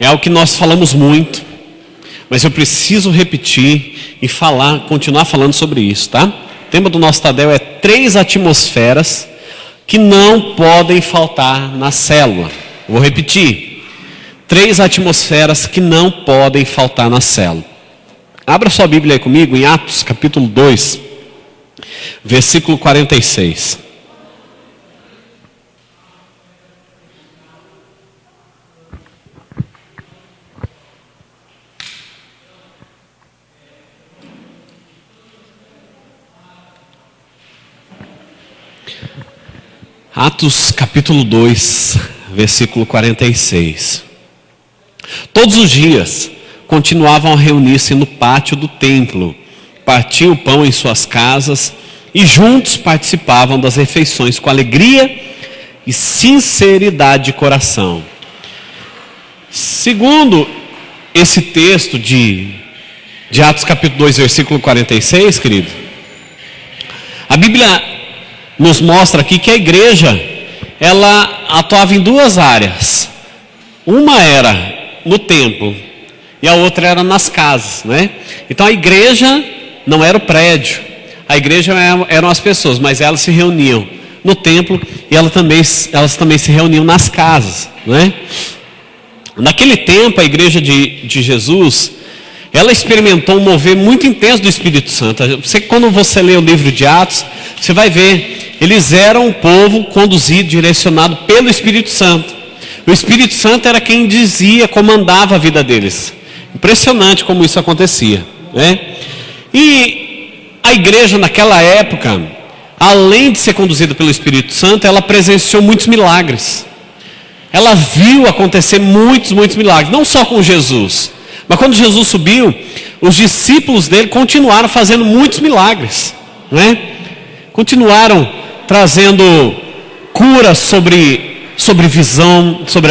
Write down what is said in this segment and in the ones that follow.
É algo que nós falamos muito, mas eu preciso repetir e continuar falando sobre isso, tá? O tema do nosso Tadel é 3 atmosferas que não podem faltar na célula. Vou repetir. 3 atmosferas que não podem faltar na célula. Abra sua Bíblia aí comigo em Atos capítulo 2, versículo 46. Atos capítulo 2, versículo 46. Todos os dias continuavam a reunir-se no pátio do templo, partiam o pão em suas casas e juntos participavam das refeições com alegria e sinceridade de coração. Segundo esse texto de Atos capítulo 2, versículo 46, querido, a Bíblia nos mostra aqui que a igreja, ela atuava em 2 áreas. Uma era no templo e a outra era nas casas, né? Então a igreja não era o prédio, a igreja eram as pessoas, mas elas se reuniam no templo e elas também se reuniam nas casas, né? Naquele tempo a igreja de Jesus, ela experimentou um mover muito intenso do Espírito Santo. Quando você lê o livro de Atos, você vai ver, eles eram um povo conduzido, direcionado pelo Espírito Santo. O Espírito Santo era quem comandava a vida deles. Impressionante como isso acontecia, né? E a igreja naquela época, além de ser conduzida pelo Espírito Santo, ela presenciou muitos milagres. Ela viu acontecer muitos milagres, não só com Jesus, mas quando Jesus subiu, os discípulos dele continuaram fazendo muitos milagres, né? Continuaram trazendo curas sobre a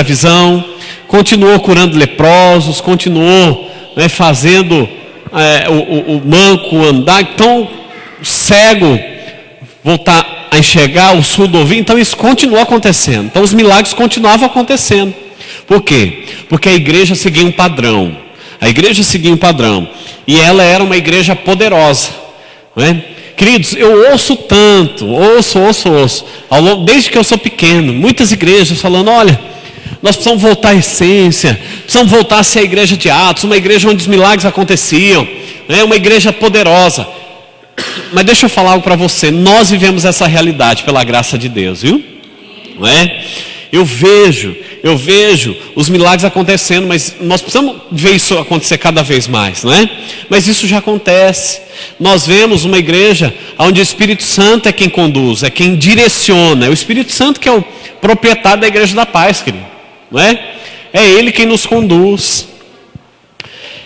visão, continuou curando leprosos, continuou, né, fazendo o manco andar, então o cego voltar a enxergar, o surdo ouvir. Então isso continuou acontecendo. Então os milagres continuavam acontecendo. Por quê? Porque a igreja seguia um padrão. A igreja seguia um padrão. E ela era uma igreja poderosa, né? Queridos, eu ouço tanto, desde que eu sou pequeno, muitas igrejas falando, olha, nós precisamos voltar à essência, precisamos voltar a ser a igreja de Atos, uma igreja onde os milagres aconteciam, né? Uma igreja poderosa. Mas deixa eu falar algo para você, nós vivemos essa realidade pela graça de Deus, viu? Não é? Eu vejo os milagres acontecendo, mas nós precisamos ver isso acontecer cada vez mais, não é? Mas isso já acontece. Nós vemos uma igreja onde o Espírito Santo é quem conduz, é quem direciona. É o Espírito Santo que é o proprietário da igreja da paz, querido, não é? É Ele quem nos conduz.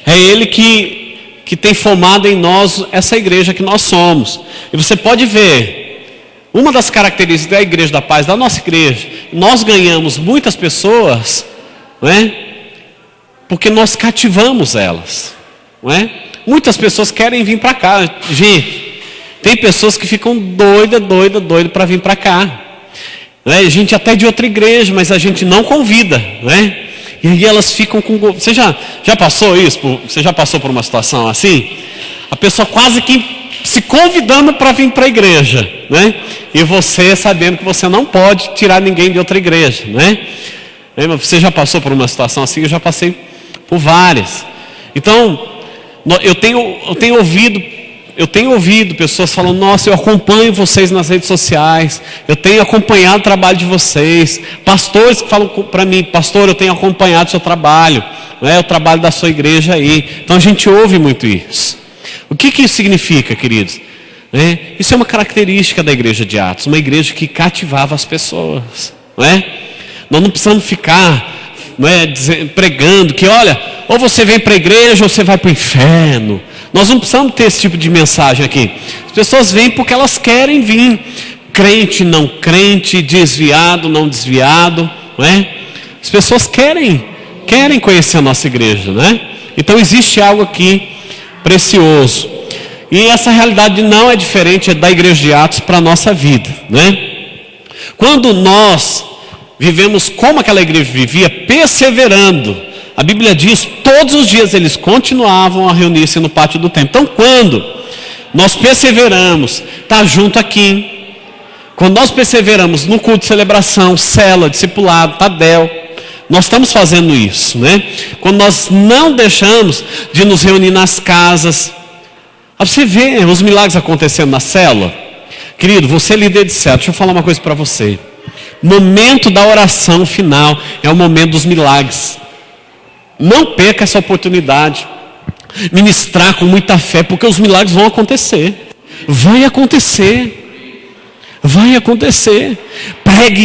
É Ele que tem formado em nós essa igreja que nós somos. E você pode ver, uma das características da igreja da paz, da nossa igreja, nós ganhamos muitas pessoas, não é? Porque nós cativamos elas, não é? Muitas pessoas querem vir para cá. Gente, tem pessoas que ficam doida para vir para cá, não é? Gente até de outra igreja, mas a gente não convida, não é? E aí elas ficam com... Você já passou isso? Você já passou por uma situação assim? A pessoa quase que se convidando para vir para a igreja, né? E você sabendo que você não pode tirar ninguém de outra igreja, né? Você já passou por uma situação assim? Eu já passei por várias. Então, eu tenho ouvido pessoas falando, nossa, eu acompanho vocês nas redes sociais, eu tenho acompanhado o trabalho de vocês. Pastores que falam para mim, pastor, eu tenho acompanhado o seu trabalho, né? O trabalho da sua igreja aí. Então a gente ouve muito isso. O que isso significa, queridos? Isso é uma característica da igreja de Atos, uma igreja que cativava as pessoas, não é? Nós não precisamos ficar, não é, pregando que, olha, ou você vem para a igreja ou você vai para o inferno. Nós não precisamos ter esse tipo de mensagem aqui. As pessoas vêm porque elas querem vir, crente, não crente, desviado, não desviado, não é? As pessoas querem conhecer a nossa igreja, não é? Então existe algo aqui precioso. E essa realidade não é diferente da igreja de Atos para a nossa vida, né? Quando nós vivemos como aquela igreja vivia, perseverando A Bíblia diz, todos os dias eles continuavam a reunir-se no pátio do templo. Então, quando nós perseveramos, está junto aqui. Quando nós perseveramos no culto de celebração, célula, discipulado, tadel, nós estamos fazendo isso, né? Quando nós não deixamos de nos reunir nas casas, você vê os milagres acontecendo na célula. Querido, você é líder de célula, deixa eu falar uma coisa para você. Momento da oração final é o momento dos milagres. Não perca essa oportunidade. Ministrar com muita fé, porque os milagres vão acontecer. Vai acontecer. Vai acontecer. Pregue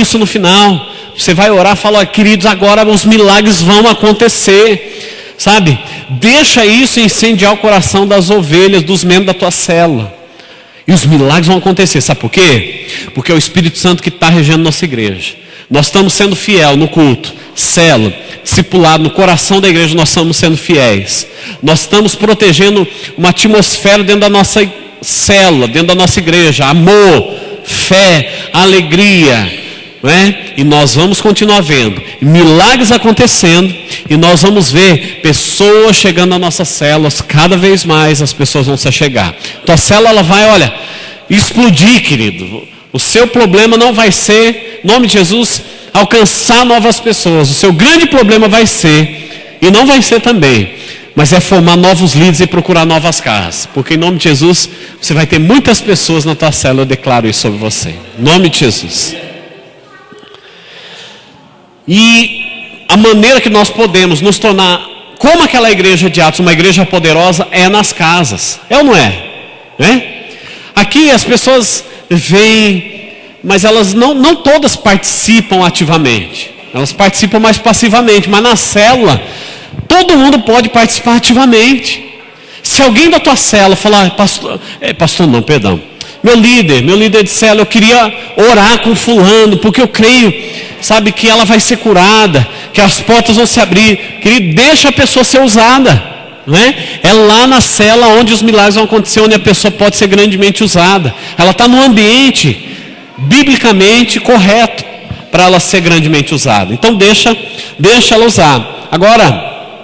isso no final. Você vai orar, fala, queridos, agora os milagres vão acontecer. Sabe? Deixa isso incendiar o coração das ovelhas, dos membros da tua célula. E os milagres vão acontecer. Sabe por quê? Porque é o Espírito Santo que está regendo nossa igreja. Nós estamos sendo fiel no culto, célula, discipulado, no coração da igreja nós estamos sendo fiéis. Nós estamos protegendo uma atmosfera dentro da nossa célula, dentro da nossa igreja. Amor, fé, alegria. Não é? E nós vamos continuar vendo milagres acontecendo. E nós vamos ver pessoas chegando nas nossas células. Cada vez mais as pessoas vão se chegar. Tua célula ela vai, olha, explodir, querido. O seu problema não vai ser, em nome de Jesus, alcançar novas pessoas. O seu grande problema vai ser, e não vai ser também, mas é formar novos líderes e procurar novas casas. Porque em nome de Jesus, você vai ter muitas pessoas na tua célula. Eu declaro isso sobre você. Em nome de Jesus. E a maneira que nós podemos nos tornar como aquela igreja de Atos, uma igreja poderosa, é nas casas. É ou não é? Aqui as pessoas vêm, mas elas não todas participam ativamente. Elas participam mais passivamente. Mas na célula, todo mundo pode participar ativamente. Se alguém da tua célula falar, meu líder de célula, eu queria orar com fulano, porque eu creio, sabe, que ela vai ser curada, que as portas vão se abrir. Querido, deixa a pessoa ser usada, né? É lá na cela onde os milagres vão acontecer, onde a pessoa pode ser grandemente usada. Ela está no ambiente biblicamente correto para ela ser grandemente usada. Então deixa ela usar. Agora,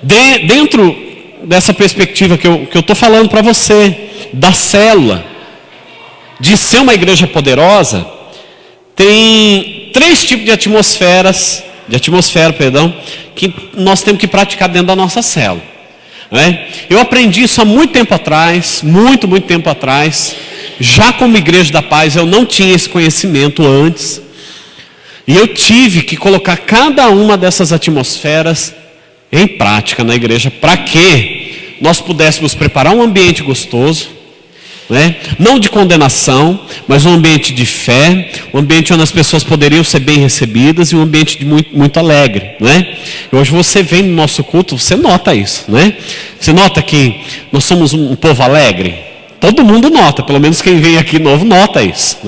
dentro dessa perspectiva que eu estou falando para você, da célula, de ser uma igreja poderosa, tem 3 tipos de atmosfera, que nós temos que praticar dentro da nossa célula. Eu aprendi isso há muito tempo atrás, muito tempo atrás. Já como igreja da paz, eu não tinha esse conhecimento antes. E eu tive que colocar cada uma dessas atmosferas em prática na igreja, para que nós pudéssemos preparar um ambiente gostoso, não de condenação, mas um ambiente de fé, um ambiente onde as pessoas poderiam ser bem recebidas, e um ambiente de muito alegre, E hoje você vem no nosso culto, você nota isso, Você nota que nós somos um povo alegre? Todo mundo nota, pelo menos quem vem aqui novo nota isso,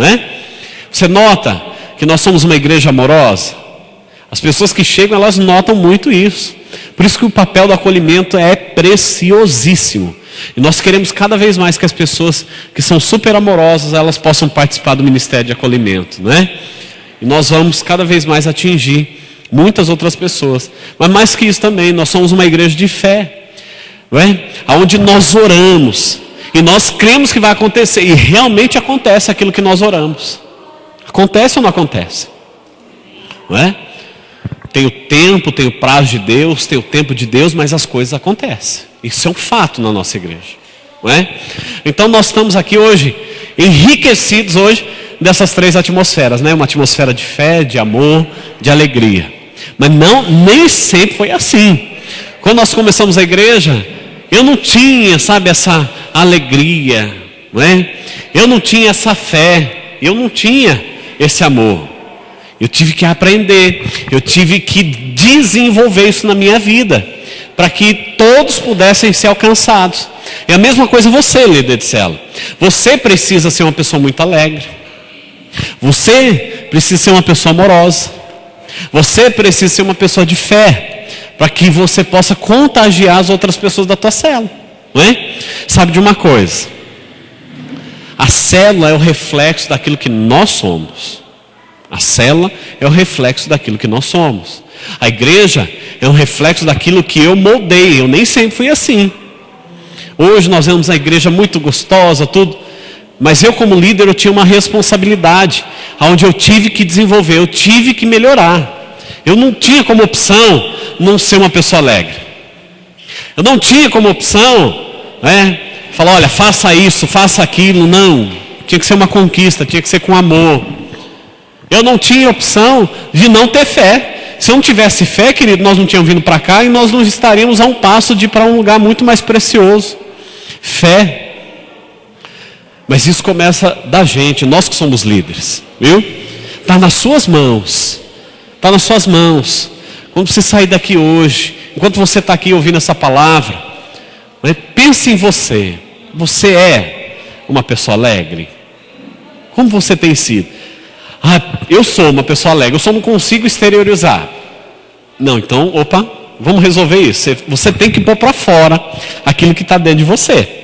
Você nota que nós somos uma igreja amorosa? As pessoas que chegam, elas notam muito isso. Por isso que o papel do acolhimento é preciosíssimo. E nós queremos cada vez mais que as pessoas que são super amorosas, elas possam participar do ministério de acolhimento, E nós vamos cada vez mais atingir muitas outras pessoas. Mas mais que isso também, nós somos uma igreja de fé, onde nós oramos e nós cremos que vai acontecer, e realmente acontece aquilo que nós oramos. Acontece ou não acontece? Tem o tempo, tem o prazo de Deus, tem o tempo de Deus, mas as coisas acontecem. Isso é um fato na nossa igreja, Então nós estamos aqui hoje, enriquecidos hoje dessas 3 atmosferas, Uma atmosfera de fé, de amor, de alegria. Mas nem sempre foi assim. Quando nós começamos a igreja, eu não tinha, essa alegria, Eu não tinha essa fé, eu não tinha esse amor. Eu tive que aprender, eu tive que desenvolver isso na minha vida, para que todos pudessem ser alcançados. É a mesma coisa você, líder de célula. Você precisa ser uma pessoa muito alegre. Você precisa ser uma pessoa amorosa. Você precisa ser uma pessoa de fé, para que você possa contagiar as outras pessoas da tua célula, Sabe de uma coisa? A célula é o reflexo daquilo que nós somos. A célula é o reflexo daquilo que nós somos. A igreja é um reflexo daquilo que eu moldei. Eu nem sempre fui assim. Hoje nós vemos a igreja muito gostosa, tudo. Mas eu como líder, eu tinha uma responsabilidade, onde eu tive que desenvolver, eu tive que melhorar. Eu não tinha como opção não ser uma pessoa alegre. Eu não tinha como opção, falar, olha, faça isso, faça aquilo. Não, tinha que ser uma conquista, tinha que ser com amor. Eu não tinha opção de não ter fé. Se eu não tivesse fé, querido, nós não tínhamos vindo para cá e nós não estaríamos a um passo de ir para um lugar muito mais precioso. Fé. Mas isso começa da gente, nós que somos líderes, viu? Está nas suas mãos. Está nas suas mãos. Quando você sair daqui hoje, enquanto você está aqui ouvindo essa palavra, pense em você. Você é uma pessoa alegre? Como você tem sido? Eu sou uma pessoa alegre, eu só não consigo exteriorizar. Não, então, vamos resolver isso. Você tem que pôr para fora aquilo que está dentro de você.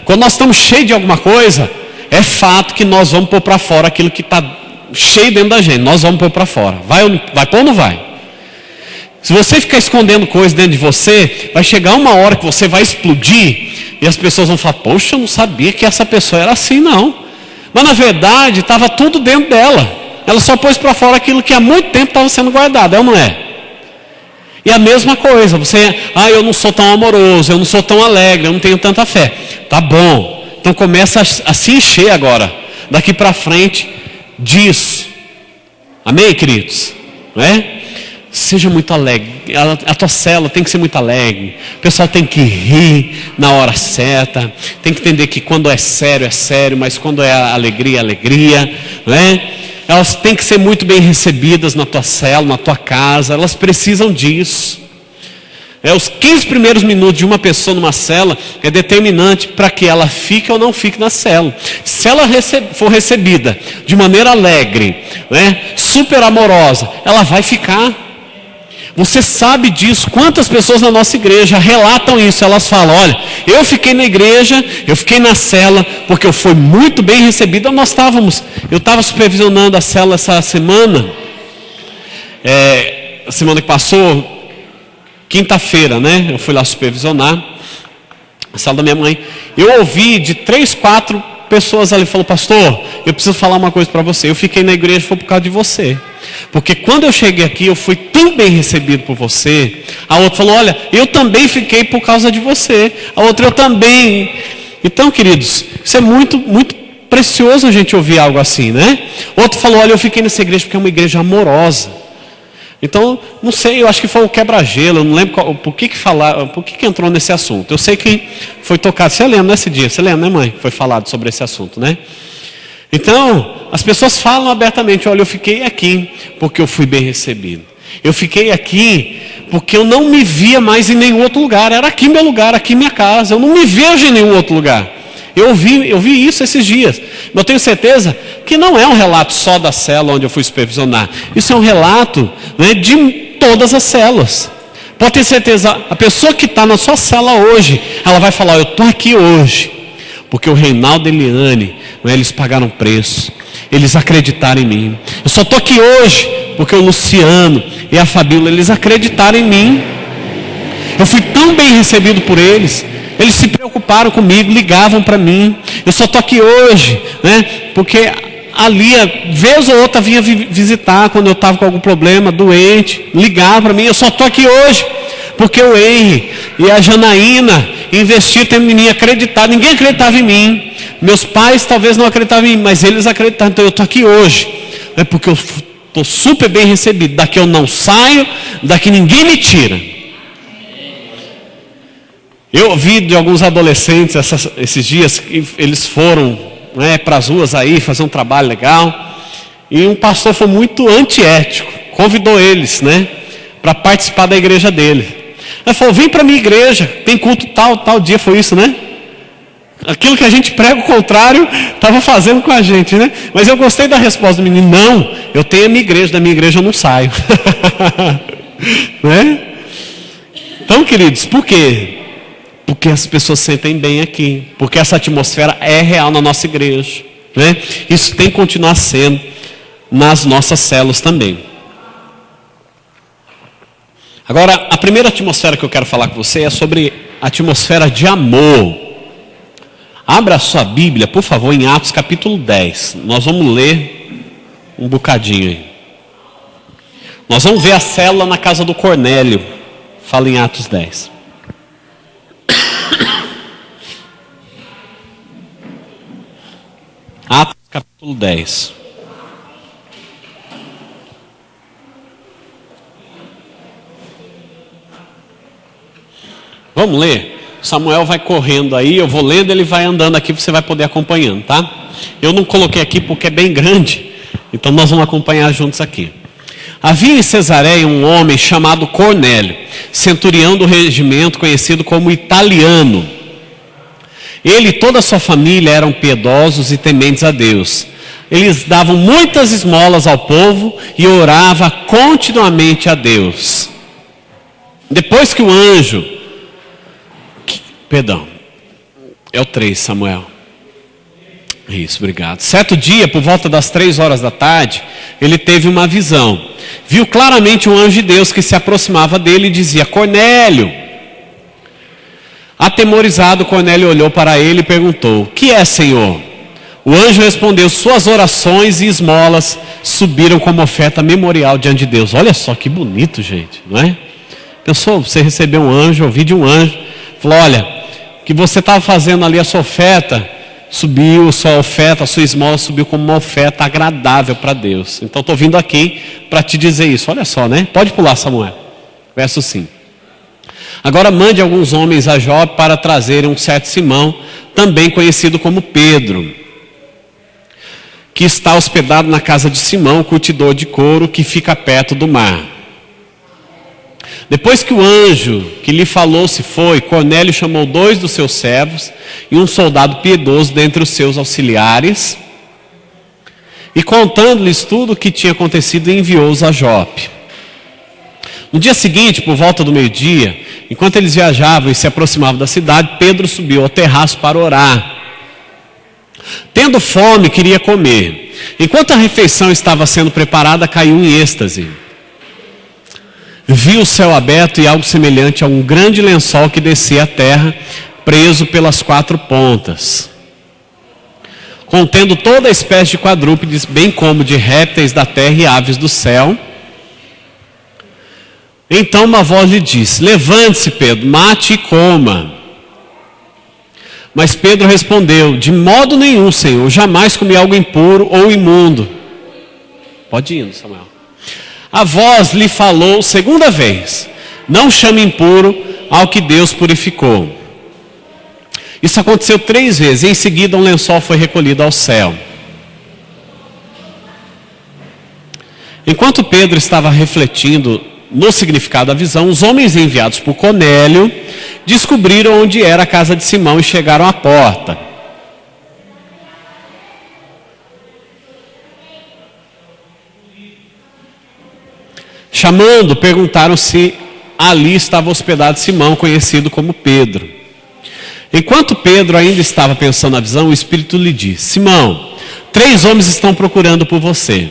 Quando nós estamos cheios de alguma coisa, é fato que nós vamos pôr para fora aquilo que está cheio dentro da gente. Nós vamos pôr para fora. Vai pôr ou não vai? Se você ficar escondendo coisas dentro de você, vai chegar uma hora que você vai explodir e as pessoas vão falar, poxa, eu não sabia que essa pessoa era assim, não. Mas na verdade estava tudo dentro dela. Ela só pôs para fora aquilo que há muito tempo estava sendo guardado, é ou não é? E a mesma coisa, eu não sou tão amoroso, eu não sou tão alegre, eu não tenho tanta fé. Tá bom, então começa a se encher agora, daqui para frente, disso. Amém, queridos? Seja muito alegre, a tua célula tem que ser muito alegre, o pessoal tem que rir na hora certa, tem que entender que quando é sério, mas quando é alegria, Elas têm que ser muito bem recebidas na tua célula, na tua casa, elas precisam disso. Os 15 primeiros minutos de uma pessoa numa célula é determinante para que ela fique ou não fique na célula. Se ela for recebida de maneira alegre, super amorosa, ela vai ficar. Você sabe disso. Quantas pessoas na nossa igreja relatam isso? Elas falam, olha, eu fiquei na igreja, eu fiquei na célula, porque eu fui muito bem recebido. Eu estava supervisionando a célula essa semana, a semana que passou, quinta-feira, eu fui lá supervisionar a célula da minha mãe. Eu ouvi de 3, 4 pessoas ali, falou, pastor, eu preciso falar uma coisa para você. Eu fiquei na igreja, foi por causa de você. Porque quando eu cheguei aqui, eu fui tão bem recebido por você. A outra falou, olha, eu também fiquei por causa de você. A outra, eu também. Então, queridos, isso é muito, muito precioso a gente ouvir algo assim, Outro falou, olha, eu fiquei nessa igreja porque é uma igreja amorosa. Então, não sei, eu acho que foi o quebra-gelo, eu não lembro por que entrou nesse assunto. Eu sei que foi tocado, você lembra nesse dia, você lembra, mãe? Foi falado sobre esse assunto, Então, as pessoas falam abertamente, olha, eu fiquei aqui porque eu fui bem recebido. Eu fiquei aqui porque eu não me via mais em nenhum outro lugar. Era aqui meu lugar, aqui minha casa. Eu não me vejo em nenhum outro lugar. Eu vi isso esses dias. Mas eu tenho certeza que não é um relato só da célula onde eu fui supervisionar. Isso é um relato de todas as células. Pode ter certeza, a pessoa que está na sua célula hoje, ela vai falar, eu estou aqui hoje porque o Reinaldo e a Eliane, eles pagaram preço, eles acreditaram em mim. Eu só estou aqui hoje porque o Luciano e a Fabíola, eles acreditaram em mim. Eu fui tão bem recebido por eles, eles se preocuparam comigo, ligavam para mim. Eu só estou aqui hoje, porque a Lia, vez ou outra, vinha visitar quando eu estava com algum problema, doente, ligava para mim. Eu só estou aqui hoje porque o Henry e a Janaína investiram em mim, acreditaram. Ninguém acreditava em mim. Meus pais talvez não acreditavam em mim, mas eles acreditaram. Então eu estou aqui hoje, porque eu estou super bem recebido. Daqui eu não saio, daqui ninguém me tira. Eu ouvi de alguns adolescentes esses dias, eles foram para as ruas aí fazer um trabalho legal, e um pastor foi muito antiético, convidou eles para participar da igreja dele. Ele falou, vem para a minha igreja, tem culto tal dia, foi isso, Aquilo que a gente prega o contrário, estava fazendo com a gente, Mas eu gostei da resposta do menino, não, eu tenho a minha igreja, da minha igreja eu não saio. Então, queridos, por quê? Porque as pessoas se sentem bem aqui, porque essa atmosfera é real na nossa igreja, Isso tem que continuar sendo nas nossas células também. Agora, a primeira atmosfera que eu quero falar com você é sobre a atmosfera de amor. Abra a sua Bíblia, por favor, em Atos capítulo 10. Nós vamos ler um bocadinho aí. Nós vamos ver a célula na casa do Cornélio. Fala em Atos 10. Atos capítulo 10. Vamos ler? Samuel vai correndo aí, eu vou lendo, ele vai andando aqui, você vai poder acompanhando, tá? Eu não coloquei aqui porque é bem grande, então nós vamos acompanhar juntos aqui. Havia em Cesareia um homem chamado Cornélio, centurião do regimento conhecido como Italiano. Ele e toda a sua família eram piedosos e tementes a Deus. Eles davam muitas esmolas ao povo e orava continuamente a Deus. Depois que o anjo... É o 3, Samuel. Isso, obrigado. Certo dia, por volta das 3 horas da tarde, ele teve uma visão. Viu claramente um anjo de Deus que se aproximava dele e dizia: Cornélio. Atemorizado, Cornélio olhou para ele e perguntou: O que é, Senhor? O anjo respondeu: Suas orações e esmolas subiram como oferta memorial diante de Deus. Olha só que bonito, gente, não é? Pensou, você recebeu um anjo, ouvi de um anjo, falou: olha, que você estava fazendo ali a sua oferta, subiu, sua oferta, a sua esmola subiu como uma oferta agradável para Deus. Então estou vindo aqui para te dizer isso. Olha só, né? Pode pular, Samuel. Verso 5. Agora mande alguns homens a Jope para trazerem um certo Simão, também conhecido como Pedro, que está hospedado na casa de Simão, curtidor de couro, que fica perto do mar. Depois que o anjo que lhe falou se foi, Cornélio chamou 2 dos seus servos e um soldado piedoso dentre os seus auxiliares, e contando-lhes tudo o que tinha acontecido, enviou-os a Jope. No dia seguinte, por volta do meio-dia, enquanto eles viajavam e se aproximavam da cidade, Pedro subiu ao terraço para orar. Tendo fome, queria comer. Enquanto a refeição estava sendo preparada, caiu em êxtase. Viu o céu aberto e algo semelhante a um grande lençol que descia à terra, preso pelas 4 pontas, contendo toda a espécie de quadrúpedes, bem como de répteis da terra e aves do céu. Então uma voz lhe disse: Levante-se, Pedro, mate e coma. Mas Pedro respondeu: De modo nenhum, Senhor, jamais comi algo impuro ou imundo. Pode ir, Samuel. A voz lhe falou segunda vez: Não chame impuro ao que Deus purificou. Isso aconteceu 3 vezes. Em seguida, um lençol foi recolhido ao céu. Enquanto Pedro estava refletindo no significado da visão, os homens enviados por Cornélio descobriram onde era a casa de Simão e chegaram à porta. Chamando, perguntaram se ali estava hospedado Simão, conhecido como Pedro. Enquanto Pedro ainda estava pensando na visão, o Espírito lhe disse: Simão, 3 homens estão procurando por você.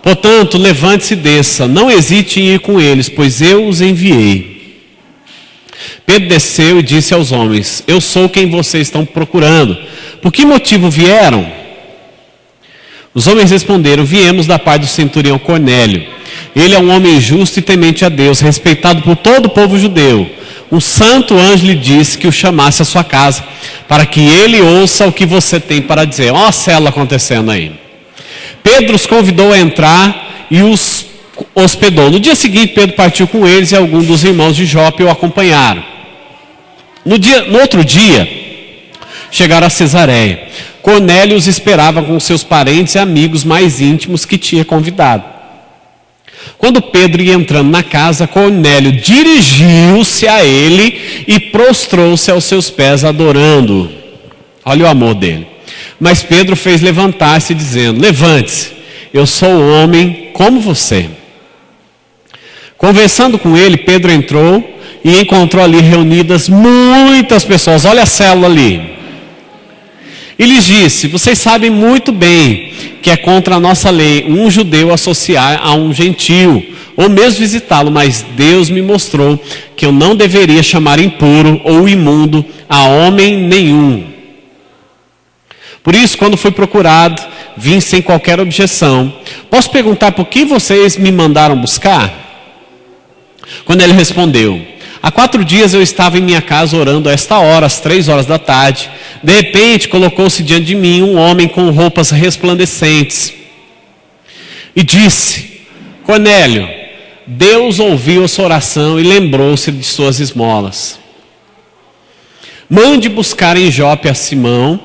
Portanto, levante-se e desça, não hesite em ir com eles, pois eu os enviei. Pedro desceu e disse aos homens: Eu sou quem vocês estão procurando. Por que motivo vieram? Os homens responderam: Viemos da parte do centurião Cornélio. Ele é um homem justo e temente a Deus, respeitado por todo o povo judeu. Um santo anjo lhe disse que o chamasse à sua casa, para que ele ouça o que você tem para dizer. Olha a célula acontecendo aí. Pedro os convidou a entrar e os hospedou. No dia seguinte, Pedro partiu com eles e alguns dos irmãos de Jope o acompanharam. No outro dia, chegaram a Cesareia. Cornélio os esperava com seus parentes e amigos mais íntimos que tinha convidado. Quando Pedro ia entrando na casa, Cornélio dirigiu-se a ele e prostrou-se aos seus pés, adorando-o. Olha o amor dele. Mas Pedro fez levantar-se, dizendo: Levante-se, eu sou um homem como você. Conversando com ele, Pedro entrou e encontrou ali reunidas muitas pessoas. Olha a célula ali. E lhes disse: vocês sabem muito bem que é contra a nossa lei um judeu associar a um gentio, ou mesmo visitá-lo, mas Deus me mostrou que eu não deveria chamar impuro ou imundo a homem nenhum. Por isso, quando fui procurado, vim sem qualquer objeção. Posso perguntar por que vocês me mandaram buscar? Quando ele respondeu: há 4 dias eu estava em minha casa orando a esta hora, às 3 horas da tarde. De repente, colocou-se diante de mim um homem com roupas resplandecentes e disse: Cornélio, Deus ouviu a sua oração e lembrou-se de suas esmolas. Mande buscar em Jope a Simão,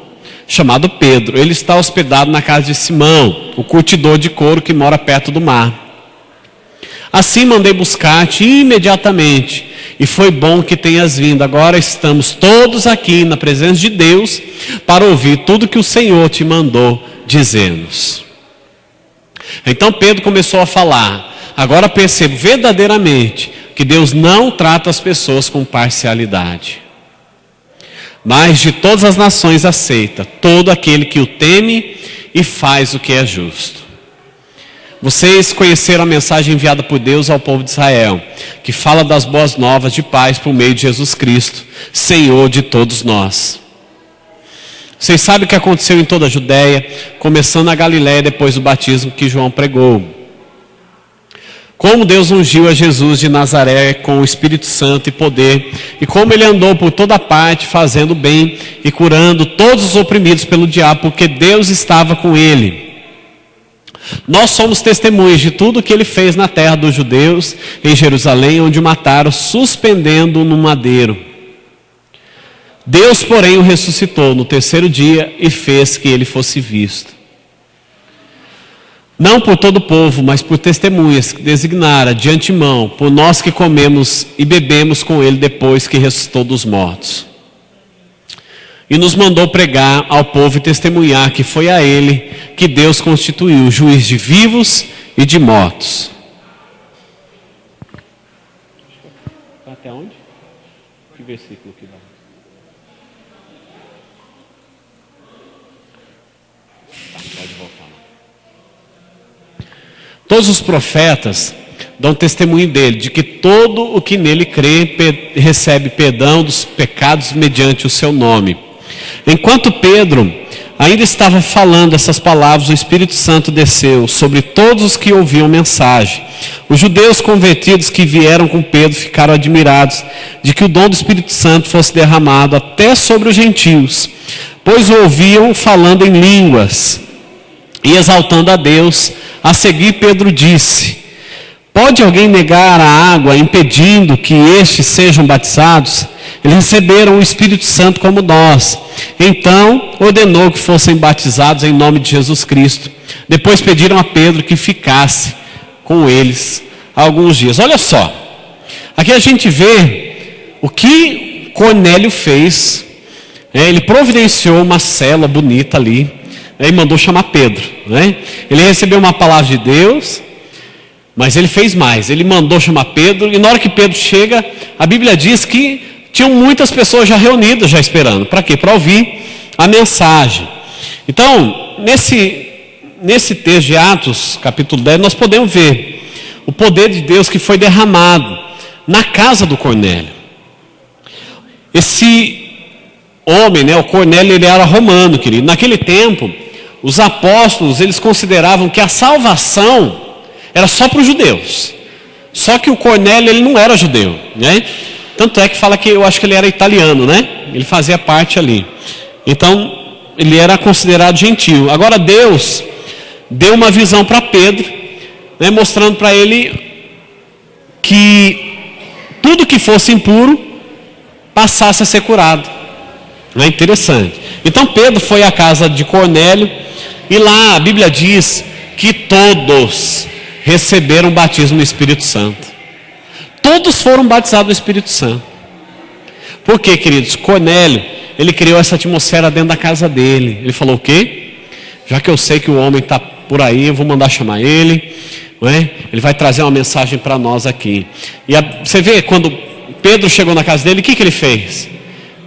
chamado Pedro. Ele está hospedado na casa de Simão, o curtidor de couro que mora perto do mar. Assim mandei buscar-te imediatamente, e foi bom que tenhas vindo. Agora estamos todos aqui na presença de Deus para ouvir tudo que o Senhor te mandou dizer-nos. Então Pedro começou a falar: agora percebo verdadeiramente que Deus não trata as pessoas com parcialidade, mas de todas as nações aceita todo aquele que o teme e faz o que é justo. Vocês conheceram a mensagem enviada por Deus ao povo de Israel, que fala das boas novas de paz por meio de Jesus Cristo, Senhor de todos nós. Vocês sabem o que aconteceu em toda a Judéia, começando na Galiléia depois do batismo que João pregou. Como Deus ungiu a Jesus de Nazaré com o Espírito Santo e poder, e como ele andou por toda parte fazendo bem e curando todos os oprimidos pelo diabo, porque Deus estava com ele. Nós somos testemunhas de tudo o que ele fez na terra dos judeus, em Jerusalém, onde o mataram, suspendendo-o no madeiro. Deus, porém, o ressuscitou no 3º dia e fez que ele fosse visto. Não por todo o povo, mas por testemunhas que designara de antemão, por nós que comemos e bebemos com ele depois que ressuscitou dos mortos. E nos mandou pregar ao povo e testemunhar que foi a ele que Deus constituiu juiz de vivos e de mortos. Até onde? Que versículo que vai? Pode voltar. Todos os profetas dão testemunho dele, de que todo o que nele crê recebe perdão dos pecados mediante o seu nome. Enquanto Pedro ainda estava falando essas palavras, o Espírito Santo desceu sobre todos os que ouviam a mensagem. Os judeus convertidos que vieram com Pedro ficaram admirados de que o dom do Espírito Santo fosse derramado até sobre os gentios, pois o ouviam falando em línguas e exaltando a Deus. A seguir Pedro disse: pode alguém negar a água impedindo que estes sejam batizados? Eles receberam o Espírito Santo como nós. Então ordenou que fossem batizados em nome de Jesus Cristo. Depois pediram a Pedro que ficasse com eles alguns dias. Olha só, aqui a gente vê o que Cornélio fez. Ele providenciou uma célula bonita ali, e mandou chamar Pedro. Ele recebeu uma palavra de Deus, mas ele fez mais. Ele mandou chamar Pedro, e na hora que Pedro chega, a Bíblia diz que tinham muitas pessoas já reunidas, já esperando. Para quê? Para ouvir a mensagem. Então, nesse texto de Atos, capítulo 10, nós podemos ver o poder de Deus que foi derramado na casa do Cornélio. Esse homem, o Cornélio, ele era romano, querido. Naquele tempo, os apóstolos, eles consideravam que a salvação era só para os judeus. Só que o Cornélio, ele não era judeu, Tanto é que fala que eu acho que ele era italiano, Ele fazia parte ali. Então, ele era considerado gentio. Agora Deus deu uma visão para Pedro, mostrando para ele que tudo que fosse impuro passasse a ser curado. É interessante. Então Pedro foi à casa de Cornélio, e lá a Bíblia diz que todos receberam o batismo no Espírito Santo. Todos foram batizados no Espírito Santo. Por quê, queridos? Cornélio, ele criou essa atmosfera dentro da casa dele. Ele falou: o quê? Já que eu sei que o homem está por aí, eu vou mandar chamar ele. Ele vai trazer uma mensagem para nós aqui. E você vê, quando Pedro chegou na casa dele, o que ele fez?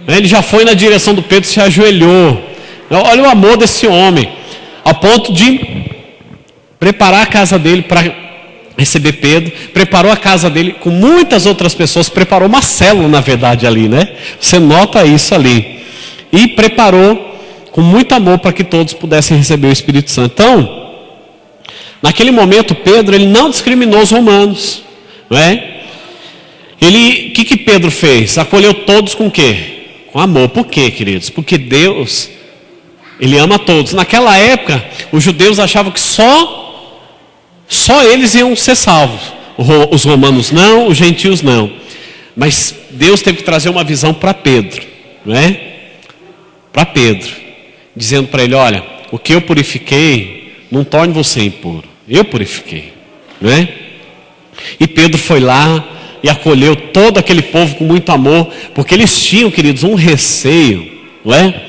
Ele já foi na direção do Pedro, se ajoelhou. Olha o amor desse homem, ao ponto de preparar a casa dele para receber Pedro, preparou a casa dele com muitas outras pessoas, preparou uma célula, na verdade, ali, né? Você nota isso ali. E preparou com muito amor para que todos pudessem receber o Espírito Santo. Então, naquele momento, Pedro, ele não discriminou os romanos, não é? O que Pedro fez? Acolheu todos com o quê? Com amor. Por quê, queridos? Porque Deus, Ele ama todos. Naquela época, os judeus achavam que só eles iam ser salvos. Os romanos não, os gentios não. Mas Deus teve que trazer uma visão para Pedro, não é? Para Pedro, dizendo para ele: olha, o que eu purifiquei, não torne você impuro. Eu purifiquei, não é? E Pedro foi lá e acolheu todo aquele povo com muito amor, porque eles tinham, queridos, um receio, não é?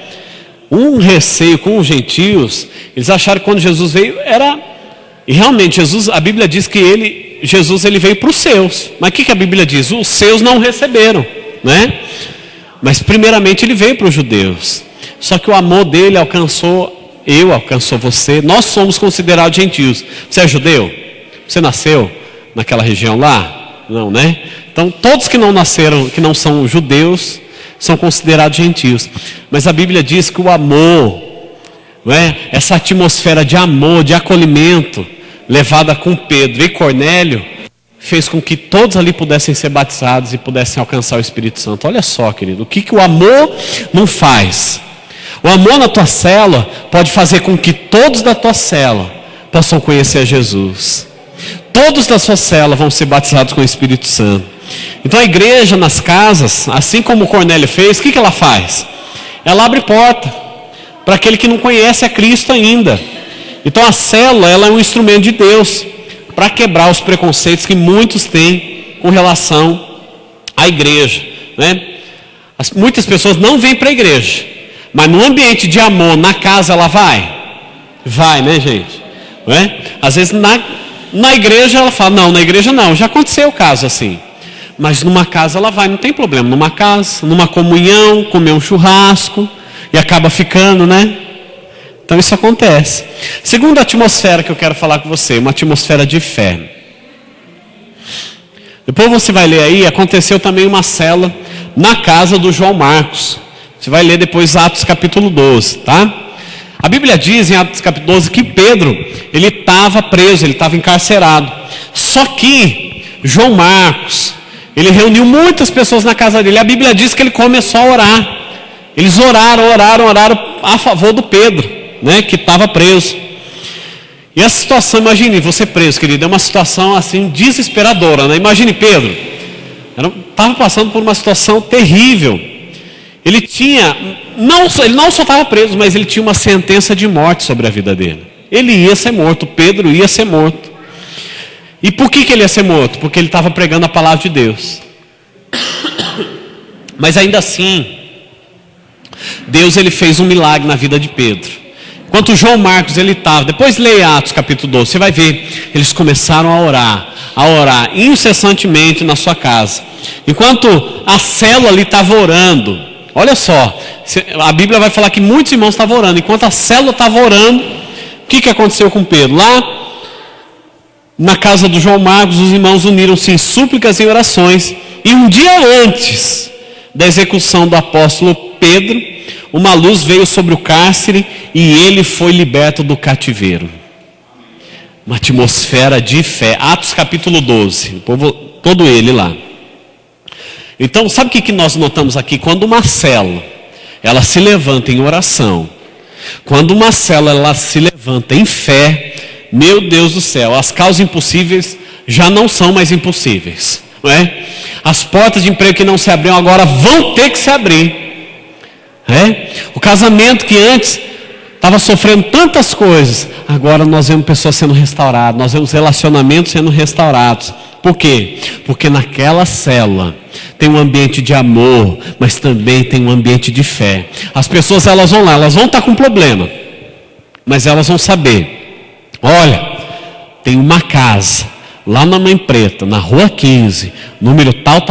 Um receio com os gentios. Eles acharam que quando Jesus veio e realmente Jesus, a Bíblia diz que Jesus veio para os seus. Mas o que a Bíblia diz? Os seus não receberam, né? Mas primeiramente ele veio para os judeus. Só que o amor dele alcançou você. Nós somos considerados gentios. Você é judeu? Você nasceu naquela região lá? Não, né? Então todos que não nasceram, que não são judeus, são considerados gentios. Mas a Bíblia diz que o amor, não é? Essa atmosfera de amor, de acolhimento, levada com Pedro e Cornélio, fez com que todos ali pudessem ser batizados e pudessem alcançar o Espírito Santo. Olha só, querido, o que o amor não faz? O amor na tua célula pode fazer com que todos da tua célula possam conhecer a Jesus. Todos da sua célula vão ser batizados com o Espírito Santo. Então a igreja nas casas, assim como o Cornélio fez, o que ela faz? Ela abre porta para aquele que não conhece a Cristo ainda. Então a célula, ela é um instrumento de Deus para quebrar os preconceitos que muitos têm com relação à igreja, né? Muitas pessoas não vêm para a igreja, mas no ambiente de amor, na casa ela vai, né, gente? Não é? Às vezes na igreja ela fala: não, na igreja não, já aconteceu o caso assim. Mas numa casa ela vai, não tem problema. Numa casa, numa comunhão, comer um churrasco e acaba ficando, né? Então isso acontece. Segunda atmosfera que eu quero falar com você, uma atmosfera de fé. Depois você vai ler aí, aconteceu também uma célula na casa do João Marcos. Você vai ler depois Atos capítulo 12, tá? A Bíblia diz em Atos capítulo 12 que Pedro, ele estava preso, ele estava encarcerado. Só que João Marcos, ele reuniu muitas pessoas na casa dele. A Bíblia diz que ele começou a orar. Eles oraram a favor do Pedro, né, que estava preso. E essa situação, imagine você preso, querido, é uma situação assim desesperadora, né? Imagine Pedro, estava passando por uma situação terrível. Ele não só estava preso, mas ele tinha uma sentença de morte sobre a vida dele. Ele ia ser morto, Pedro ia ser morto. E por que ele ia ser morto? Porque ele estava pregando a palavra de Deus. Mas ainda assim, Deus ele fez um milagre na vida de Pedro. Enquanto João Marcos ele estava, depois leia Atos capítulo 12, você vai ver, eles começaram a orar incessantemente na sua casa. Enquanto a célula ali estava orando, olha só, a Bíblia vai falar que muitos irmãos estavam orando. Enquanto a célula estava orando, o que aconteceu com Pedro? Lá na casa do João Marcos, os irmãos uniram-se em súplicas e orações. E um dia antes da execução do apóstolo Pedro, uma luz veio sobre o cárcere e ele foi liberto do cativeiro. Uma atmosfera de fé. Atos capítulo 12, o povo, todo ele lá. Então, sabe o que nós notamos aqui? Quando uma célula, ela se levanta em oração, quando uma célula, ela se levanta em fé, meu Deus do céu, as causas impossíveis já não são mais impossíveis, não é? As portas de emprego que não se abriam agora vão ter que se abrir. O casamento que antes estava sofrendo tantas coisas, agora nós vemos pessoas sendo restauradas, nós vemos relacionamentos sendo restaurados. Por quê? Porque naquela célula tem um ambiente de amor, mas também tem um ambiente de fé. As pessoas elas vão lá, elas vão estar com problema, mas elas vão saber: olha, tem uma casa lá na Mãe Preta, na rua 15, número tal,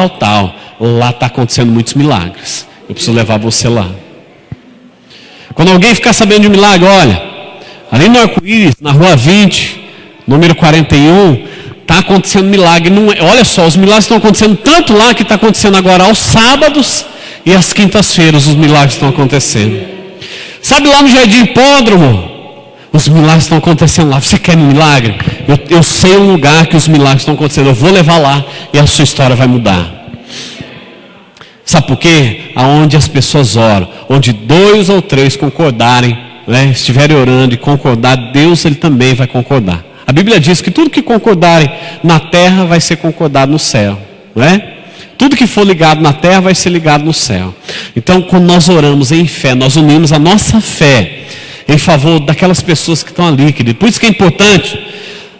lá está acontecendo muitos milagres. Eu preciso levar você lá. Quando alguém ficar sabendo de um milagre, olha, ali no Arco-Íris, na rua 20, número 41, está acontecendo milagre. Não é, olha só, os milagres estão acontecendo tanto lá que está acontecendo agora aos sábados e às quintas-feiras os milagres estão acontecendo. Sabe lá no Jardim Hipódromo? Os milagres estão acontecendo lá. Você quer um milagre? Eu sei um lugar que os milagres estão acontecendo. Eu vou levar lá e a sua história vai mudar. Sabe por quê? Aonde as pessoas oram, onde 2 ou 3 concordarem, né, estiverem orando e concordar, Deus ele também vai concordar. A Bíblia diz que tudo que concordarem na terra vai ser concordado no céu, não é? Tudo que for ligado na terra vai ser ligado no céu. Então, quando nós oramos em fé, nós unimos a nossa fé em favor daquelas pessoas que estão ali, querido. Por isso que é importante,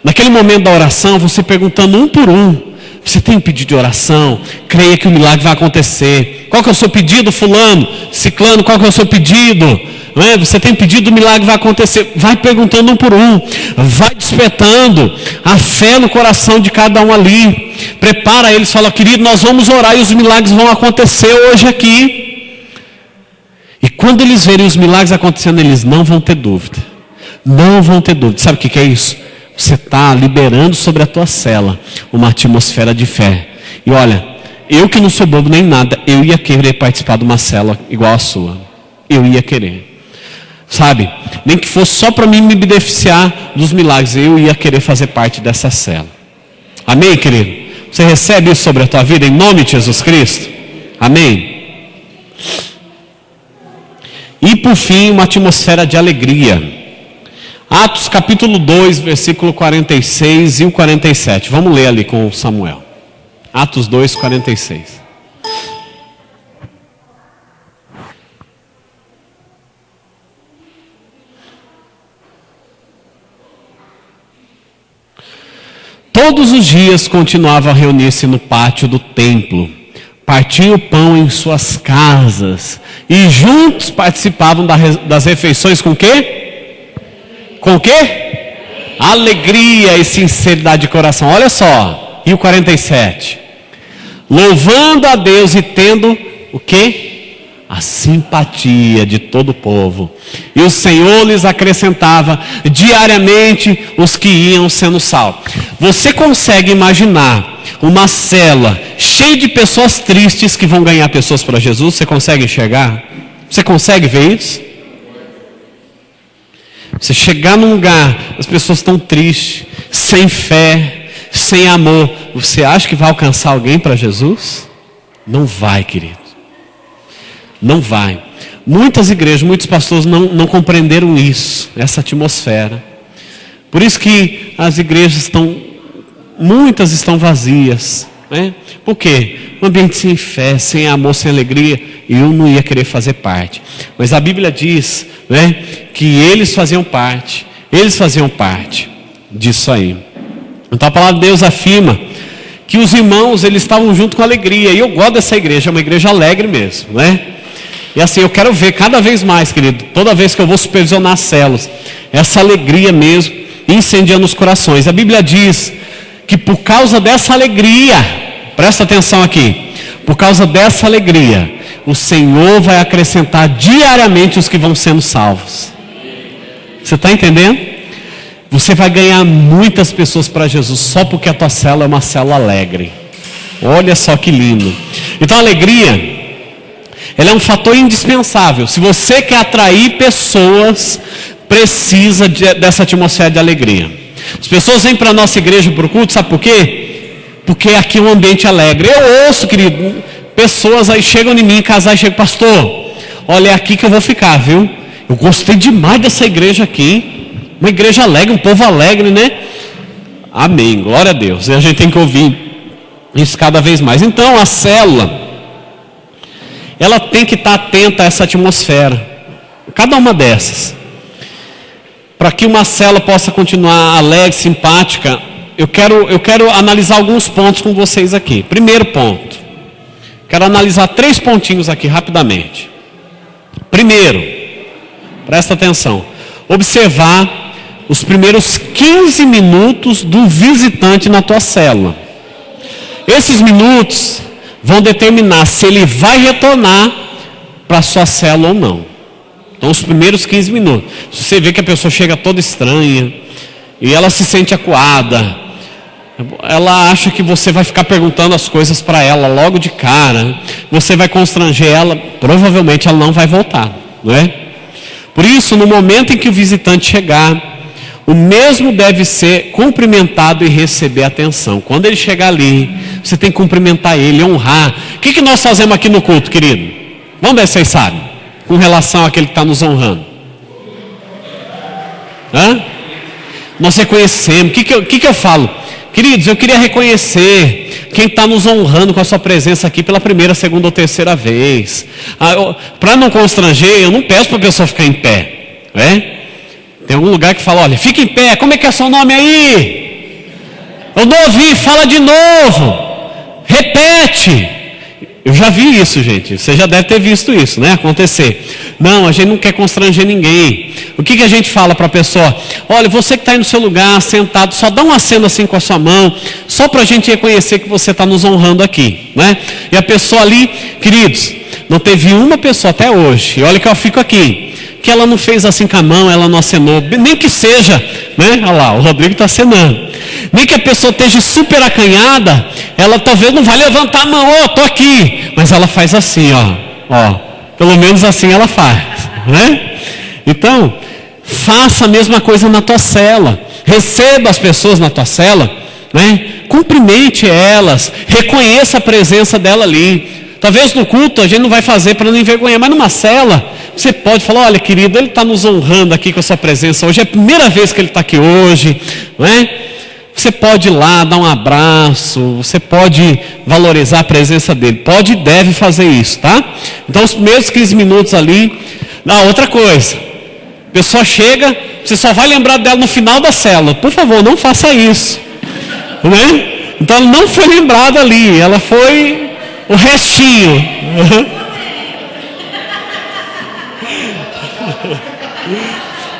naquele momento da oração, você perguntando um por um. Você tem um pedido de oração? Creia que o milagre vai acontecer. Qual que é o seu pedido, fulano? Ciclano, qual que é o seu pedido? Não é? Você tem pedido, o milagre vai acontecer. Vai perguntando um por um. Vai despertando a fé no coração de cada um ali. Prepara eles, fala, querido, nós vamos orar e os milagres vão acontecer hoje aqui. E quando eles verem os milagres acontecendo, eles não vão ter dúvida. Não vão ter dúvida. Sabe o que é isso? Você está liberando sobre a tua cela uma atmosfera de fé. E olha, eu que não sou bobo nem nada, eu ia querer participar de uma cela igual a sua. Eu ia querer. Sabe? Nem que fosse só para mim me beneficiar dos milagres, eu ia querer fazer parte dessa cela. Amém, querido? Você recebe isso sobre a tua vida em nome de Jesus Cristo? Amém? E por fim, uma atmosfera de alegria. Atos capítulo 2, versículo 46 e o 47. Vamos ler ali com o Samuel. Atos 2, 46. Todos os dias continuava a reunir-se no pátio do templo. Partiam o pão em suas casas e juntos participavam das refeições com quê? Com o quê? Alegria e sinceridade de coração. Olha só, e o 47. Louvando a Deus e tendo o quê? A simpatia de todo o povo. E o Senhor lhes acrescentava diariamente os que iam sendo salvos. Você consegue imaginar uma cela cheia de pessoas tristes que vão ganhar pessoas para Jesus? Você consegue enxergar? Você consegue ver isso? Você chegar num lugar, as pessoas estão tristes, sem fé, sem amor. Você acha que vai alcançar alguém para Jesus? Não vai, querido. Não vai. Muitas igrejas, muitos pastores não compreenderam isso, essa atmosfera. Por isso que as igrejas muitas estão vazias, né? Por quê? Um ambiente sem fé, sem amor, sem alegria. Eu não ia querer fazer parte. Mas a Bíblia diz, né, que eles faziam parte disso aí. Então a palavra de Deus afirma que os irmãos, eles estavam junto com alegria. E eu gosto dessa igreja, é uma igreja alegre mesmo, né? E assim, eu quero ver cada vez mais, querido, toda vez que eu vou supervisionar as células, essa alegria mesmo, incendiando os corações. A Bíblia diz que por causa dessa alegria, presta atenção aqui, por causa dessa alegria, o Senhor vai acrescentar diariamente os que vão sendo salvos. Você está entendendo? Você vai ganhar muitas pessoas para Jesus só porque a tua célula é uma célula alegre. Olha só que lindo. Então a alegria, ela é um fator indispensável. Se você quer atrair pessoas, precisa dessa atmosfera de alegria. As pessoas vêm para a nossa igreja para o culto, sabe por quê? Porque aqui é um ambiente alegre. Eu ouço, querido, pessoas aí chegam em mim, casais, chegam, pastor, olha, é aqui que eu vou ficar, viu? Eu gostei demais dessa igreja aqui. Uma igreja alegre, um povo alegre, né? Amém, glória a Deus. E a gente tem que ouvir isso cada vez mais. Então a célula, ela tem que estar atenta a essa atmosfera. Cada uma dessas. Para que uma célula possa continuar alegre, simpática, eu quero analisar alguns pontos com vocês aqui. Primeiro ponto. Quero analisar 3 pontinhos aqui rapidamente. Primeiro, presta atenção. Observar os primeiros 15 minutos do visitante na tua célula. Esses minutos vão determinar se ele vai retornar para a sua célula ou não. Então os primeiros 15 minutos. Se você vê que a pessoa chega toda estranha, e ela se sente acuada, ela acha que você vai ficar perguntando as coisas para ela logo de cara, você vai constranger ela, provavelmente ela não vai voltar, não é? Por isso, no momento em que o visitante chegar, o mesmo deve ser cumprimentado e receber atenção. Quando ele chegar ali, você tem que cumprimentar ele, honrar. O que nós fazemos aqui no culto, querido? Vamos ver se vocês sabem, com relação àquele que está nos honrando. Nós reconhecemos. O que eu falo? Queridos, eu queria reconhecer quem está nos honrando com a sua presença aqui pela primeira, segunda ou terceira vez. Para não constranger, eu não peço para a pessoa ficar em pé, né? Tem algum lugar que fala, olha, fica em pé, como é que é seu nome aí? Eu não ouvi, fala de novo, repete. Eu já vi isso, gente, você já deve ter visto isso, né, acontecer. Não, a gente não quer constranger ninguém. O que a gente fala para a pessoa? Olha, você que está aí no seu lugar, sentado, só dá um aceno assim com a sua mão, só para a gente reconhecer que você está nos honrando aqui, né? E a pessoa ali, queridos, não teve uma pessoa até hoje, e olha que eu fico aqui, que ela não fez assim com a mão, ela não acenou, nem que seja, né? Olha lá, o Rodrigo está acenando. Nem que a pessoa esteja super acanhada, ela talvez não vai levantar a mão, estou aqui, mas ela faz assim, ó, pelo menos assim ela faz, né? Então, faça a mesma coisa na tua cela, receba as pessoas na tua cela, né? Cumprimente elas, reconheça a presença dela ali. Talvez no culto a gente não vai fazer para não envergonhar, mas numa cela você pode falar, olha querido, ele está nos honrando aqui com a sua presença hoje, é a primeira vez que ele está aqui hoje, não é? Você pode ir lá, dar um abraço, você pode valorizar a presença dele, pode e deve fazer isso, tá? Então os primeiros 15 minutos ali, outra coisa, a pessoa chega, você só vai lembrar dela no final da célula, por favor, não faça isso, né? Então ela não foi lembrada ali, ela foi o restinho.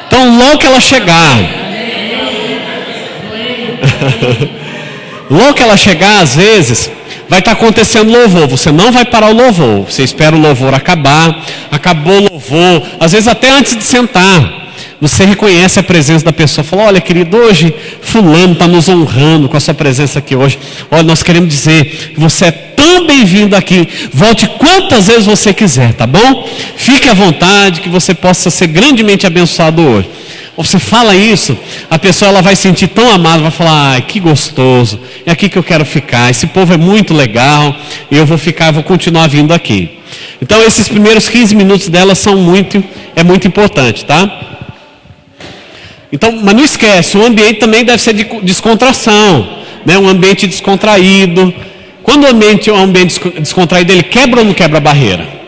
Então logo que ela chegar, logo que ela chegar, às vezes vai estar acontecendo louvor, você não vai parar o louvor, você espera o louvor acabar, acabou o louvor, às vezes até antes de sentar, você reconhece a presença da pessoa, fala, olha querido, hoje fulano está nos honrando com a sua presença aqui hoje, olha, nós queremos dizer que você é tão bem-vindo aqui, volte quantas vezes você quiser, tá bom? Fique à vontade, que você possa ser grandemente abençoado hoje. Você fala isso, a pessoa ela vai sentir tão amada, vai falar, ai, que gostoso, é aqui que eu quero ficar, esse povo é muito legal, e eu vou ficar, vou continuar vindo aqui. Então esses primeiros 15 minutos dela é muito importante, tá? Então, mas não esquece, o ambiente também deve ser de descontração, né? Um ambiente descontraído. Quando o ambiente é um ambiente descontraído, ele quebra ou não quebra a barreira?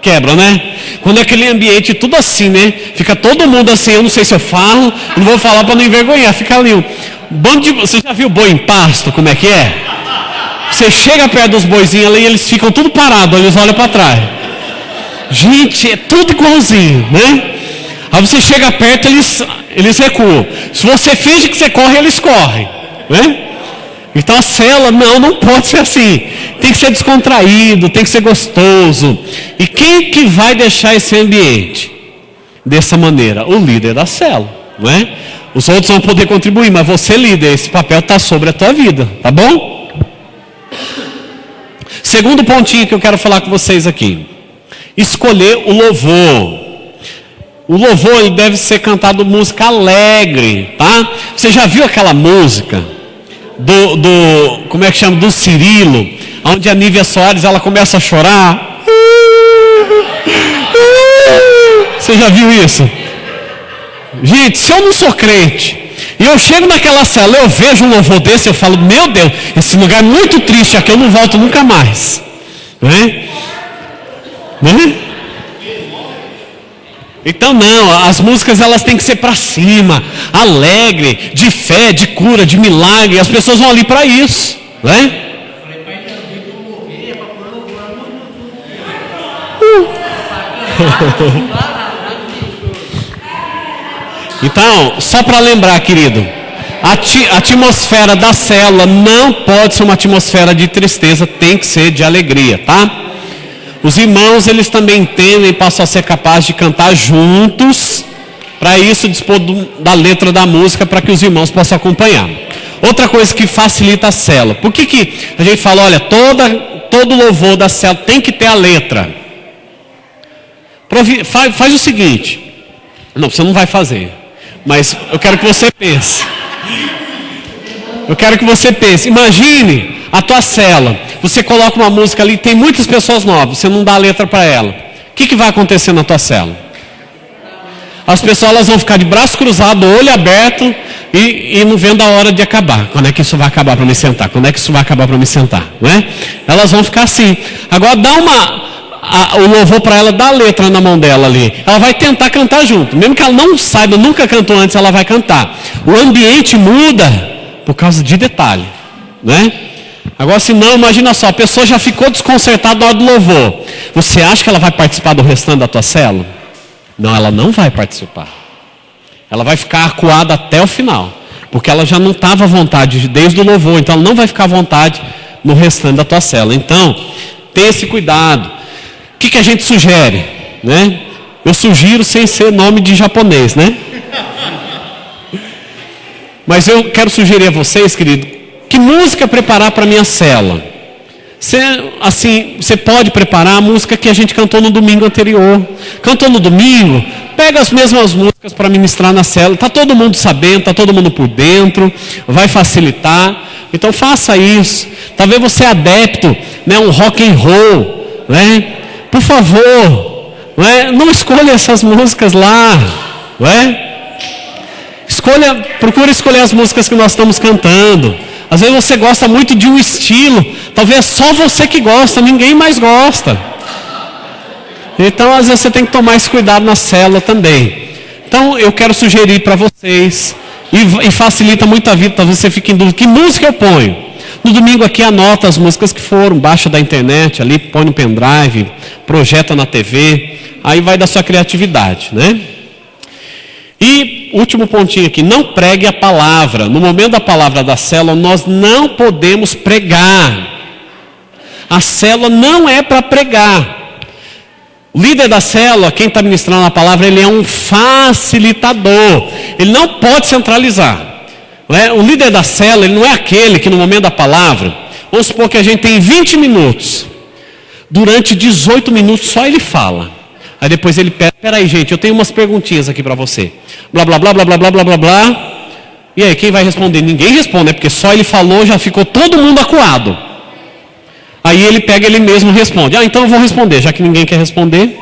Quebra, né? Quando é aquele ambiente tudo assim, né? Fica todo mundo assim, eu não sei se eu falo, não vou falar para não envergonhar, fica ali. Você já viu boi em pasto, como é que é? Você chega perto dos boizinhos ali e eles ficam tudo parados, eles olham para trás. Gente, é tudo igualzinho, né? Aí você chega perto, eles recuam. Se você finge que você corre, eles correm, né? Então a cela, não pode ser assim. Tem que ser descontraído, tem que ser gostoso. E quem que vai deixar esse ambiente dessa maneira? O líder da cela, não é? Os outros vão poder contribuir, mas você, líder, esse papel está sobre a tua vida, tá bom? Segundo pontinho que eu quero falar com vocês aqui. Escolher o louvor. O louvor ele deve ser cantado música alegre, tá? Você já viu aquela música como é que chama? Do Cirilo, onde a Nívia Soares ela começa a chorar? Você já viu isso? Gente, se eu não sou crente e eu chego naquela cela, eu vejo um louvor desse, eu falo, meu Deus, esse lugar é muito triste, aqui eu não volto nunca mais, né? Então não, as músicas elas têm que ser para cima, alegre, de fé, de cura, de milagre, as pessoas vão ali para isso, né? Então, só para lembrar, querido, a atmosfera da célula não pode ser uma atmosfera de tristeza, tem que ser de alegria, tá? os irmãos, eles também entendem e passam a ser capazes de cantar juntos. Para isso, dispor da letra da música para que os irmãos possam acompanhar. Outra coisa que facilita a célula. Por que a gente fala, olha, todo louvor da célula tem que ter a letra? Faz o seguinte. Não, você não vai fazer. Mas eu quero que você pense. Eu quero que você pense. Imagine a tua célula. Você coloca uma música ali, tem muitas pessoas novas. Você não dá a letra para ela. O que vai acontecer na tua célula? As pessoas elas vão ficar de braço cruzado, olho aberto e não vendo a hora de acabar. Quando é que isso vai acabar para me sentar? Quando é que isso vai acabar para me sentar? Não é? Elas vão ficar assim. Agora dá o louvor para ela, dá a letra na mão dela ali. Ela vai tentar cantar junto. Mesmo que ela não saiba, nunca cantou antes, ela vai cantar. O ambiente muda por causa de detalhe. Né? Agora se não, imagina só, a pessoa já ficou desconcertada na hora do louvor. Você acha que ela vai participar do restante da tua célula? Não, ela não vai participar. Ela vai ficar acuada até o final. Porque ela já não estava à vontade desde o louvor. Então ela não vai ficar à vontade no restante da tua célula. Então, tenha esse cuidado. O que a gente sugere? Né? Eu sugiro sem ser nome de japonês, né? Mas eu quero sugerir a vocês, querido, que música preparar para a minha célula? Você pode preparar a música que a gente cantou no domingo anterior. Cantou no domingo, pega as mesmas músicas para ministrar na célula. Está todo mundo sabendo, está todo mundo por dentro, vai facilitar. Então faça isso. Talvez você é adepto, né, um rock and roll, né? Por favor, não escolha essas músicas lá, não é? Procure escolher as músicas que nós estamos cantando. Às vezes você gosta muito de um estilo, talvez só você que gosta, ninguém mais gosta. Então às vezes você tem que tomar esse cuidado na célula também. Então eu quero sugerir para vocês, e facilita muito a vida, talvez você fique em dúvida, que música eu ponho? No domingo aqui anota as músicas que foram, baixa da internet ali, põe no pendrive, projeta na TV, aí vai da sua criatividade, né? E último pontinho aqui, não pregue a palavra. No momento da palavra da célula, nós não podemos pregar. A célula não é para pregar. O líder da célula, quem está ministrando a palavra, ele é um facilitador. Ele não pode centralizar. O líder da célula, ele não é aquele que no momento da palavra, vamos supor que a gente tem 20 minutos. Durante 18 minutos só ele fala. Aí depois ele pede, peraí gente, eu tenho umas perguntinhas aqui para você. Blá, blá, blá, blá, blá, blá, blá, blá, blá. E aí, quem vai responder? Ninguém responde, né? Porque só ele falou, já ficou todo mundo acuado. Aí ele pega, ele mesmo responde. Então eu vou responder, já que ninguém quer responder.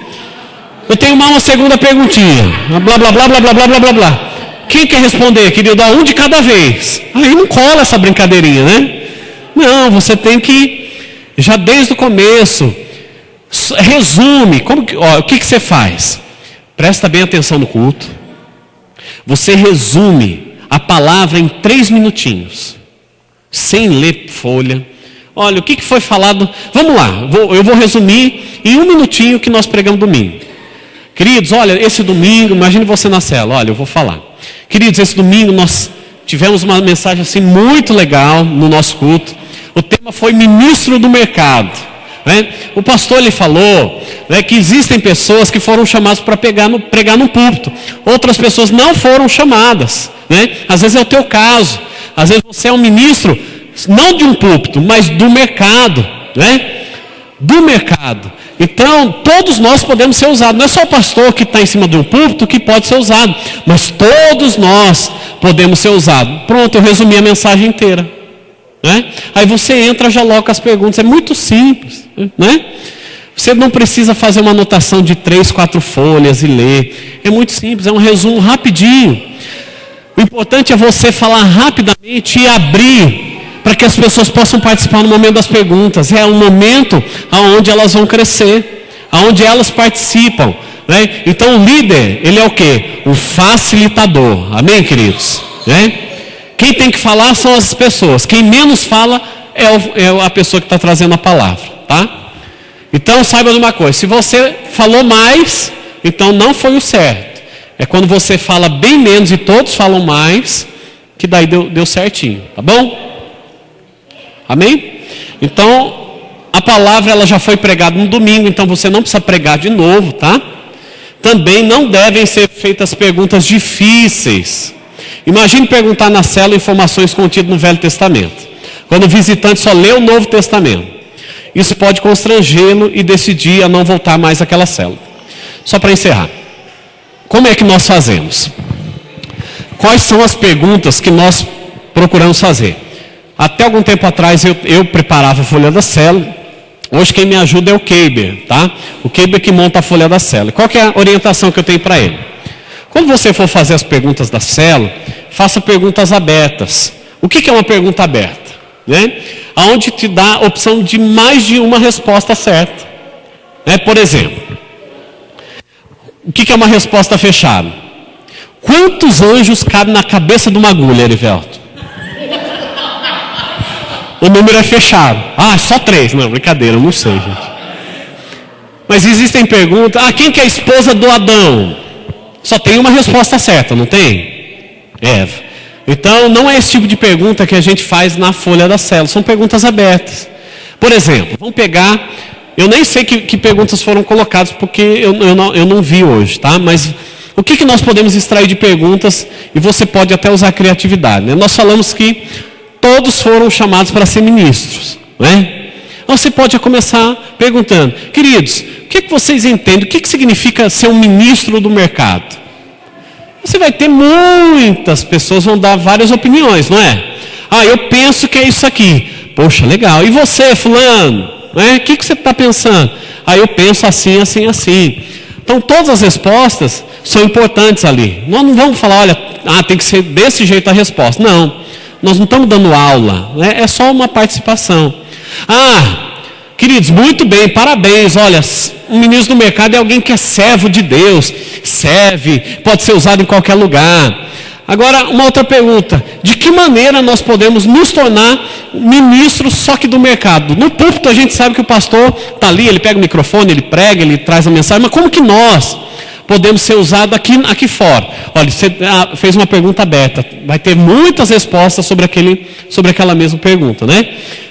Eu tenho uma segunda perguntinha. Blá, blá, blá, blá, blá, blá, blá, blá, blá. Quem quer responder, querido? Um de cada vez. Aí não cola essa brincadeirinha, né? Não, você tem que, já desde o começo, resume. O que você faz? Presta bem atenção no culto. Você resume a palavra em 3 minutinhos, sem ler folha. Olha, o que foi falado? Vamos lá, eu vou resumir em 1 minutinho que nós pregamos domingo. Queridos, olha, esse domingo, imagine você na célula, olha, eu vou falar. Queridos, esse domingo nós tivemos uma mensagem assim muito legal no nosso culto. O tema foi ministro do mercado. O pastor ele falou que existem pessoas que foram chamadas para pregar no púlpito. Outras pessoas não foram chamadas. Às vezes é o teu caso. Às vezes você é um ministro, não de um púlpito, mas do mercado. Do mercado. Então, todos nós podemos ser usados. Não é só o pastor que está em cima de um púlpito que pode ser usado. Mas todos nós podemos ser usados. Pronto, eu resumi a mensagem inteira. Aí você entra, já coloca as perguntas. É muito simples. Você não precisa fazer uma anotação de 3, 4 folhas e ler. É muito simples, é um resumo rapidinho. O importante é você falar rapidamente e abrir para que as pessoas possam participar no momento das perguntas. É um momento onde elas vão crescer, onde elas participam. Então o líder, ele é o quê? Um facilitador. Amém, queridos? Quem tem que falar são as pessoas. Quem menos fala é a pessoa que está trazendo a palavra, tá? Então saiba de uma coisa, se você falou mais, então não foi o certo. É quando você fala bem menos e todos falam mais, que daí deu certinho, tá bom? Amém? Então, a palavra ela já foi pregada no domingo, então você não precisa pregar de novo, tá? Também não devem ser feitas perguntas difíceis. Imagine perguntar na célula informações contidas no Velho Testamento, quando o visitante só lê o Novo Testamento. Isso pode constrangê-lo e decidir a não voltar mais àquela célula. Só para encerrar. Como é que nós fazemos? Quais são as perguntas que nós procuramos fazer? Até algum tempo atrás eu preparava a folha da célula. Hoje quem me ajuda é o Keiber, tá? O Keiber que monta a folha da célula. Qual que é a orientação que eu tenho para ele? Quando você for fazer as perguntas da célula, faça perguntas abertas. O que é uma pergunta aberta? Né? Onde te dá a opção de mais de uma resposta certa. Né? Por exemplo, o que é uma resposta fechada? Quantos anjos cabem na cabeça de uma agulha, Erivelto? O número é fechado. Ah, só 3. Não, brincadeira, eu não sei, gente. Mas existem perguntas. Ah, quem que é a esposa do Adão? Só tem uma resposta certa, não tem? Eva. Então, não é esse tipo de pergunta que a gente faz na folha da célula. São perguntas abertas. Por exemplo, vamos pegar... Eu nem sei que perguntas foram colocadas, porque eu não vi hoje, tá? Mas o que nós podemos extrair de perguntas, e você pode até usar a criatividade, né? Nós falamos que todos foram chamados para ser ministros, né? Então você pode começar perguntando, queridos, o que vocês entendem? O que significa ser um ministro do mercado? Você vai ter muitas pessoas, vão dar várias opiniões, não é? Ah, eu penso que é isso aqui. Poxa, legal. E você, fulano? O que você está pensando? Ah, eu penso assim, assim, assim. Então todas as respostas são importantes ali. Nós não vamos falar, olha, tem que ser desse jeito a resposta. Não, nós não estamos dando aula, né? É só uma participação. Ah, queridos, muito bem, parabéns. Olha, um ministro do mercado é alguém que é servo de Deus, serve, pode ser usado em qualquer lugar. Agora, uma outra pergunta: de que maneira nós podemos nos tornar ministros só que do mercado? No púlpito a gente sabe que o pastor está ali, ele pega o microfone, ele prega, ele traz a mensagem, mas como que nós podemos ser usados aqui fora? Olha, você fez uma pergunta aberta, vai ter muitas respostas sobre aquela mesma pergunta, né?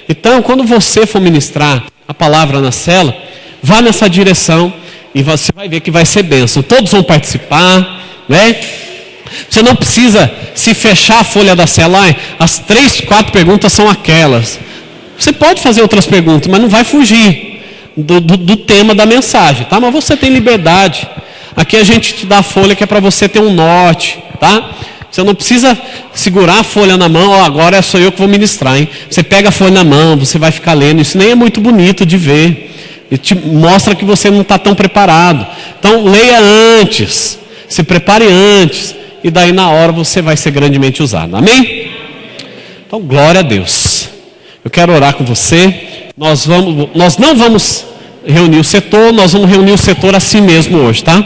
Então, quando você for ministrar a palavra na célula, vá nessa direção e você vai ver que vai ser bênção. Todos vão participar, né? Você não precisa se fechar a folha da célula, as 3, 4 perguntas são aquelas. Você pode fazer outras perguntas, mas não vai fugir do tema da mensagem, tá? Mas você tem liberdade. Aqui a gente te dá a folha que é para você ter um norte, tá? Você não precisa segurar a folha na mão, agora sou eu que vou ministrar, hein? Você pega a folha na mão, você vai ficar lendo, isso nem é muito bonito de ver. E te mostra que você não está tão preparado. Então leia antes, se prepare antes. E daí na hora você vai ser grandemente usado. Amém? Então glória a Deus. Eu quero orar com você. Nós não vamos reunir o setor, nós vamos reunir o setor assim mesmo hoje, tá?